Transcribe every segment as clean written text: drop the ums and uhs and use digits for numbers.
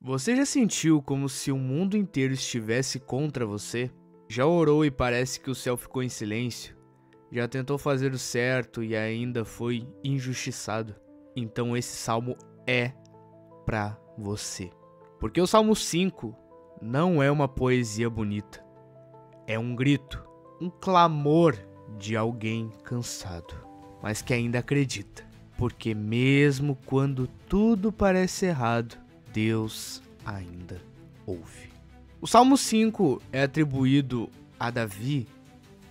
Você já sentiu como se o mundo inteiro estivesse contra você? Já orou e parece que o céu ficou em silêncio? Já tentou fazer o certo e ainda foi injustiçado? Então esse salmo é pra você. Porque o Salmo 5 não é uma poesia bonita. É um grito, um clamor de alguém cansado, mas que ainda acredita. Porque mesmo quando tudo parece errado, Deus ainda ouve. O Salmo 5 é atribuído a Davi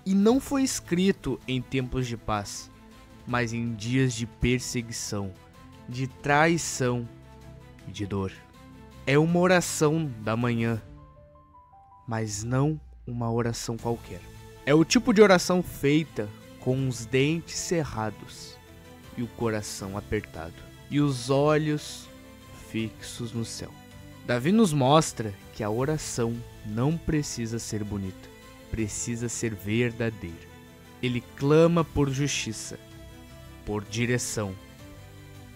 e não foi escrito em tempos de paz, mas em dias de perseguição, de traição e de dor. É uma oração da manhã, mas não uma oração qualquer. É o tipo de oração feita com os dentes cerrados e o coração apertado e os olhos fixos no céu. Davi nos mostra que a oração não precisa ser bonita, precisa ser verdadeira. Ele clama por justiça, por direção,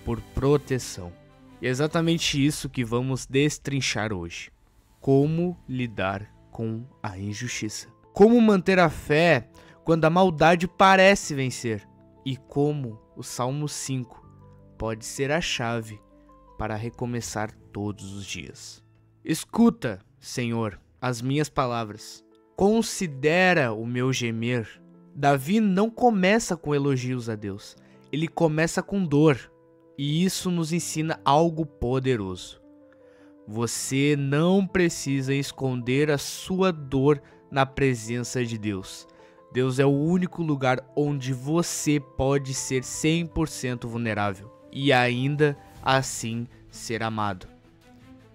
por proteção. E é exatamente isso que vamos destrinchar hoje. Como lidar com a injustiça. Como manter a fé quando a maldade parece vencer. E como o Salmo 5 pode ser a chave para recomeçar todos os dias. Escuta, Senhor, as minhas palavras. Considera o meu gemer. Davi não começa com elogios a Deus. Ele começa com dor. E isso nos ensina algo poderoso. Você não precisa esconder a sua dor na presença de Deus. Deus é o único lugar onde você pode ser 100% vulnerável e ainda assim ser amado.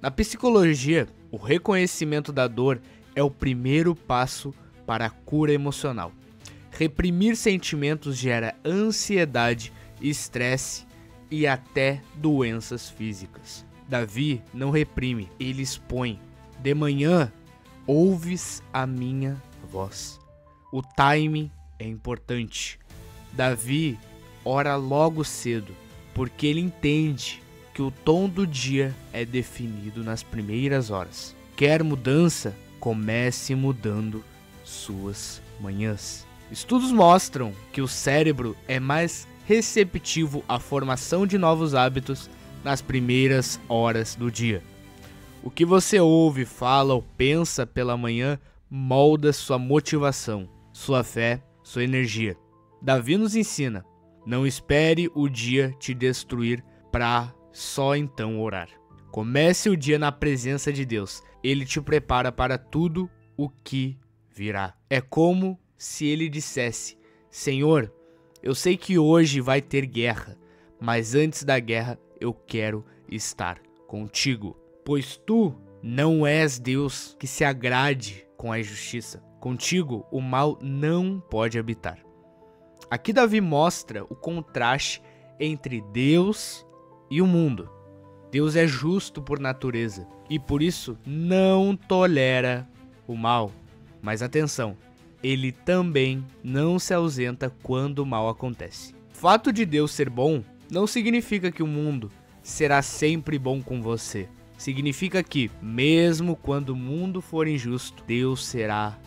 Na psicologia, o reconhecimento da dor é o primeiro passo para a cura emocional. Reprimir sentimentos gera ansiedade, estresse e até doenças físicas. Davi não reprime, ele expõe. De manhã, ouves a minha voz. O timing é importante. Davi ora logo cedo, porque ele entende que o tom do dia é definido nas primeiras horas. Quer mudança? Comece mudando suas manhãs. Estudos mostram que o cérebro é mais receptivo à formação de novos hábitos nas primeiras horas do dia. O que você ouve, fala ou pensa pela manhã molda sua motivação, sua fé, sua energia. Davi nos ensina: não espere o dia te destruir para só então orar. Comece o dia na presença de Deus. Ele te prepara para tudo o que virá. É como se ele dissesse: Senhor, eu sei que hoje vai ter guerra, mas antes da guerra eu quero estar contigo. Pois tu não és Deus que se agrade com a injustiça. Contigo o mal não pode habitar. Aqui Davi mostra o contraste entre Deus e o mundo. Deus é justo por natureza e por isso não tolera o mal. Mas atenção, ele também não se ausenta quando o mal acontece. O fato de Deus ser bom não significa que o mundo será sempre bom com você. Significa que, mesmo quando o mundo for injusto, Deus será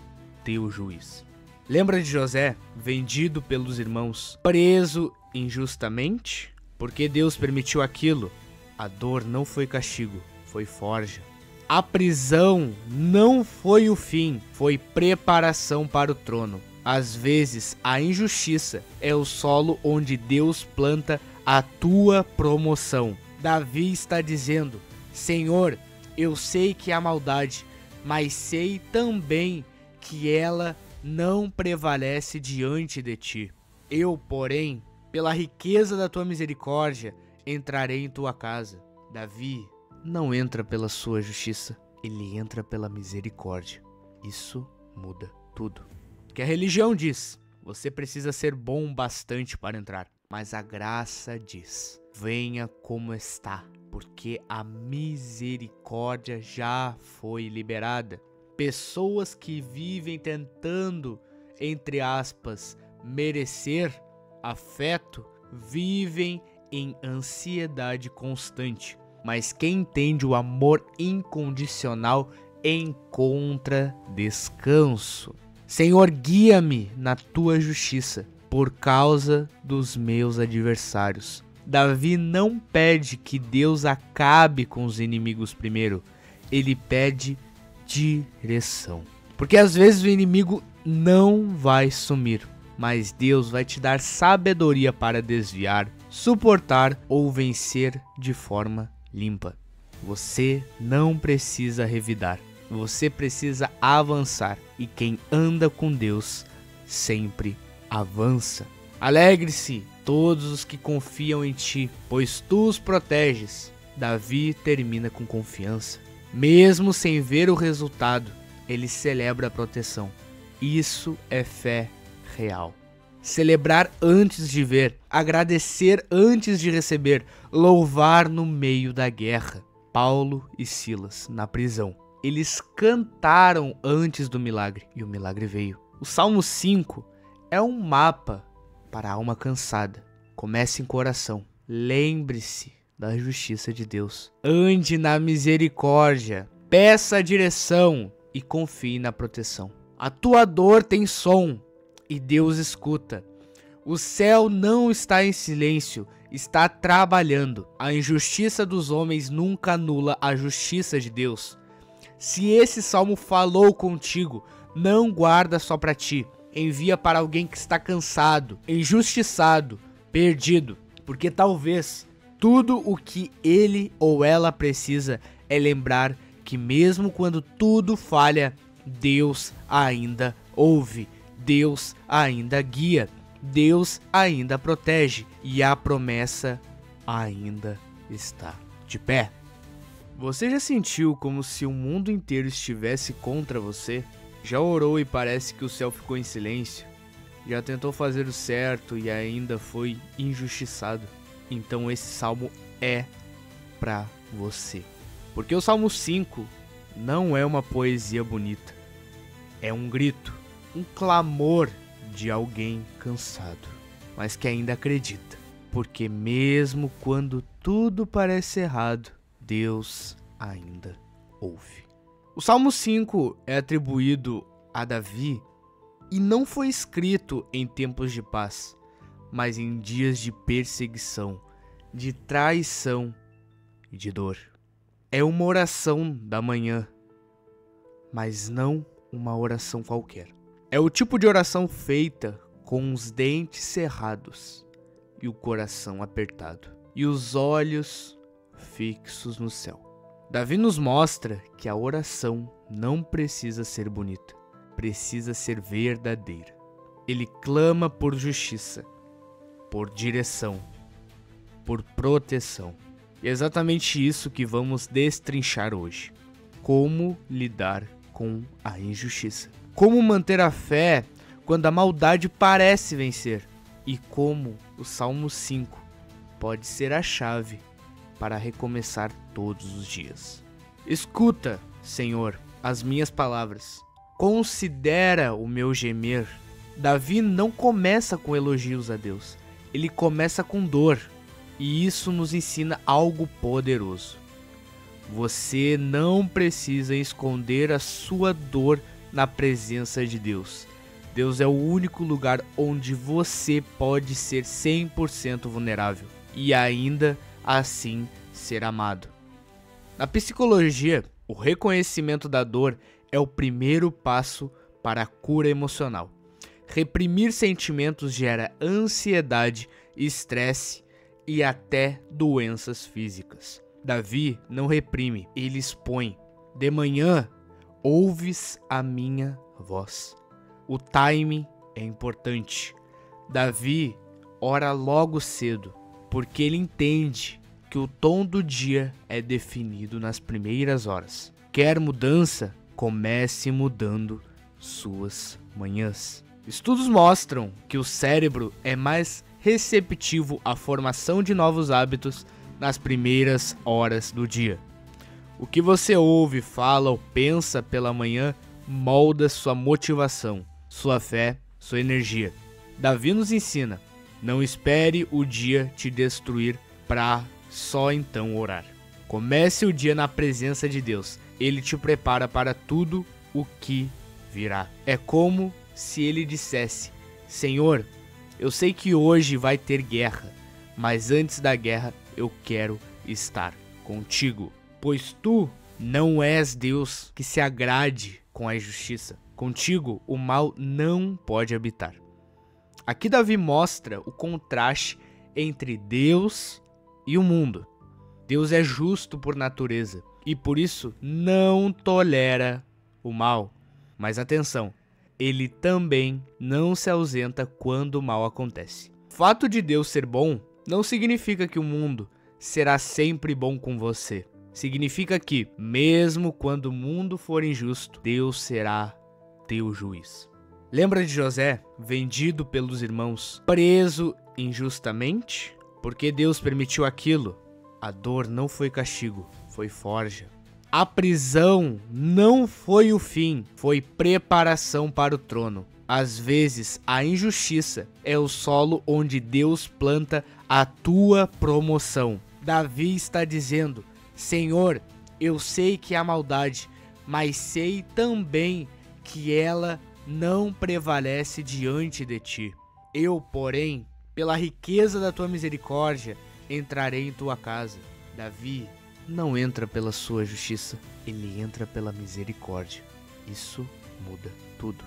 teu juiz. Lembra de José, vendido pelos irmãos, preso injustamente? Porque Deus permitiu aquilo? A dor não foi castigo, foi forja. A prisão não foi o fim, foi preparação para o trono. Às vezes, a injustiça é o solo onde Deus planta a tua promoção. Davi está dizendo: Senhor, eu sei que há maldade, mas sei também que ela não prevalece diante de ti. Eu, porém, pela riqueza da tua misericórdia, entrarei em tua casa. Davi não entra pela sua justiça, ele entra pela misericórdia. Isso muda tudo. Que a religião diz: você precisa ser bom bastante para entrar. Mas a graça diz: venha como está, porque a misericórdia já foi liberada. Pessoas que vivem tentando, entre aspas, merecer afeto, vivem em ansiedade constante. mas quem entende o amor incondicional encontra descanso. Senhor, guia-me na tua justiça por causa dos meus adversários. Davi não pede que Deus acabe com os inimigos primeiro, ele pede direção. Porque às vezes o inimigo não vai sumir, mas Deus vai te dar sabedoria para desviar, suportar ou vencer de forma limpa. Você não precisa revidar, você precisa avançar, e quem anda com Deus sempre avança. Alegre-se todos os que confiam em ti, pois tu os proteges. Davi termina com confiança. Mesmo sem ver o resultado, ele celebra a proteção. Isso é fé real. Celebrar antes de ver, agradecer antes de receber, louvar no meio da guerra. Paulo e Silas, na prisão, eles cantaram antes do milagre, e o milagre veio. O Salmo 5 é um mapa para a alma cansada. Comece em coração. Lembre-se da justiça de Deus. Ande na misericórdia. Peça a direção e confie na proteção. A tua dor tem som e Deus escuta. O céu não está em silêncio, está trabalhando. A injustiça dos homens nunca anula a justiça de Deus. Se esse salmo falou contigo, não guarda só para ti. Envia para alguém que está cansado, injustiçado, perdido. Porque talvez tudo o que ele ou ela precisa é lembrar que mesmo quando tudo falha, Deus ainda ouve, Deus ainda guia, Deus ainda protege e a promessa ainda está de pé. Você já sentiu como se o mundo inteiro estivesse contra você? Já orou e parece que o céu ficou em silêncio? Já tentou fazer o certo e ainda foi injustiçado? Então esse salmo é pra você. Porque o Salmo 5 não é uma poesia bonita. É um grito, um clamor de alguém cansado, mas que ainda acredita. Porque mesmo quando tudo parece errado, Deus ainda ouve. O Salmo 5 é atribuído a Davi e não foi escrito em tempos de paz, mas em dias de perseguição, de traição e de dor. É uma oração da manhã, mas não uma oração qualquer. É o tipo de oração feita com os dentes cerrados e o coração apertado e os olhos fixos no céu. Davi nos mostra que a oração não precisa ser bonita, precisa ser verdadeira. Ele clama por justiça, por direção, por proteção. E é exatamente isso que vamos destrinchar hoje. Como lidar com a injustiça. Como manter a fé quando a maldade parece vencer. E como o Salmo 5 pode ser a chave para recomeçar todos os dias. Escuta, Senhor, as minhas palavras. Considera o meu gemer. Davi não começa com elogios a Deus. Ele começa com dor. E isso nos ensina algo poderoso. Você não precisa esconder a sua dor na presença de Deus. Deus é o único lugar onde você pode ser 100% vulnerável e ainda assim ser amado. Na psicologia, o reconhecimento da dor é o primeiro passo para a cura emocional. Reprimir sentimentos gera ansiedade, estresse e até doenças físicas. Davi não reprime, ele expõe. De manhã, ouves a minha voz. O timing é importante. Davi ora logo cedo, porque ele entende que o tom do dia é definido nas primeiras horas. Quer mudança? Comece mudando suas manhãs. Estudos mostram que o cérebro é mais receptivo à formação de novos hábitos nas primeiras horas do dia. O que você ouve, fala ou pensa pela manhã molda sua motivação, sua fé, sua energia. Davi nos ensina: não espere o dia te destruir para só então orar. Comece o dia na presença de Deus. Ele te prepara para tudo o que virá. É como se ele dissesse: Senhor, eu sei que hoje vai ter guerra, mas antes da guerra eu quero estar contigo. Pois tu não és Deus que se agrade com a injustiça. Contigo o mal não pode habitar. Aqui Davi mostra o contraste entre Deus e o mundo. Deus é justo por natureza e por isso não tolera o mal. Mas atenção, ele também não se ausenta quando o mal acontece. O fato de Deus ser bom não significa que o mundo será sempre bom com você. Significa que, mesmo quando o mundo for injusto, Deus será teu juiz. Lembra de José, vendido pelos irmãos, preso injustamente? Porque Deus permitiu aquilo? A dor não foi castigo, foi forja. A prisão não foi o fim, foi preparação para o trono. Às vezes, a injustiça é o solo onde Deus planta a tua promoção. Davi está dizendo: Senhor, eu sei que há maldade, mas sei também que ela não prevalece diante de ti. Eu, porém, pela riqueza da tua misericórdia, entrarei em tua casa. Davi não entra pela sua justiça, ele entra pela misericórdia. Isso muda tudo.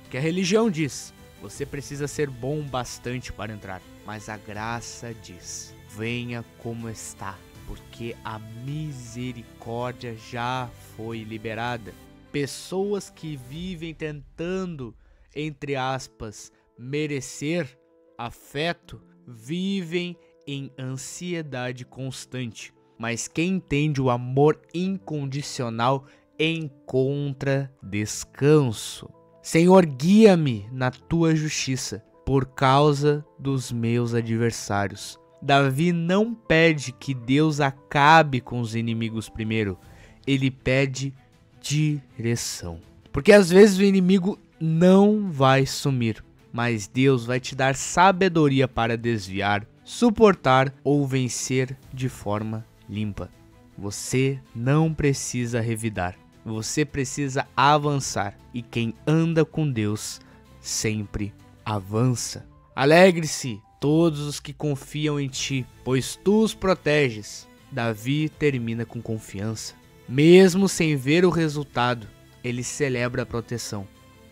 O que a religião diz: você precisa ser bom bastante para entrar. Mas a graça diz: venha como está, porque a misericórdia já foi liberada. Pessoas que vivem tentando, entre aspas, merecer afeto, vivem em ansiedade constante. Mas quem entende o amor incondicional encontra descanso. Senhor, guia-me na tua justiça por causa dos meus adversários. Davi não pede que Deus acabe com os inimigos primeiro. Ele pede direção. Porque às vezes o inimigo não vai sumir, mas Deus vai te dar sabedoria para desviar, suportar ou vencer de forma limpa. Você não precisa revidar, você precisa avançar. E quem anda com Deus sempre avança. Alegre-se todos os que confiam em ti, pois tu os proteges. Davi termina com confiança. Mesmo sem ver o resultado, ele celebra a proteção.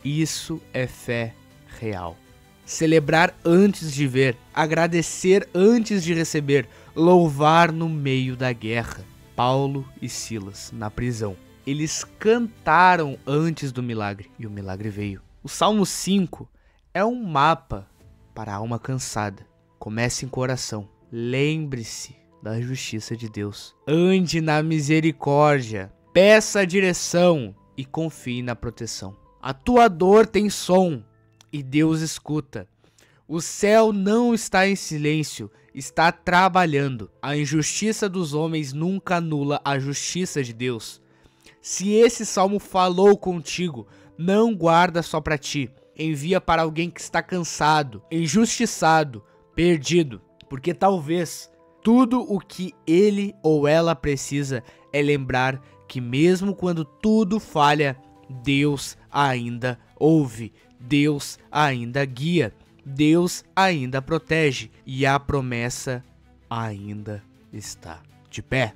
Isso é fé real. Celebrar antes de ver, agradecer antes de receber, louvar no meio da guerra. Paulo e Silas, na prisão, eles cantaram antes do milagre e o milagre veio. O Salmo 5 é um mapa para a alma cansada. Comece em coração. Lembre-se da justiça de Deus. Ande na misericórdia. Peça a direção e confie na proteção. A tua dor tem som e Deus escuta. O céu não está em silêncio, está trabalhando. A injustiça dos homens nunca anula a justiça de Deus. Se esse salmo falou contigo, não guarda só para ti. Envia para alguém que está cansado, injustiçado, perdido. Porque talvez tudo o que ele ou ela precisa é lembrar que mesmo quando tudo falha, Deus ainda ouve, Deus ainda guia, Deus ainda protege e a promessa ainda está de pé.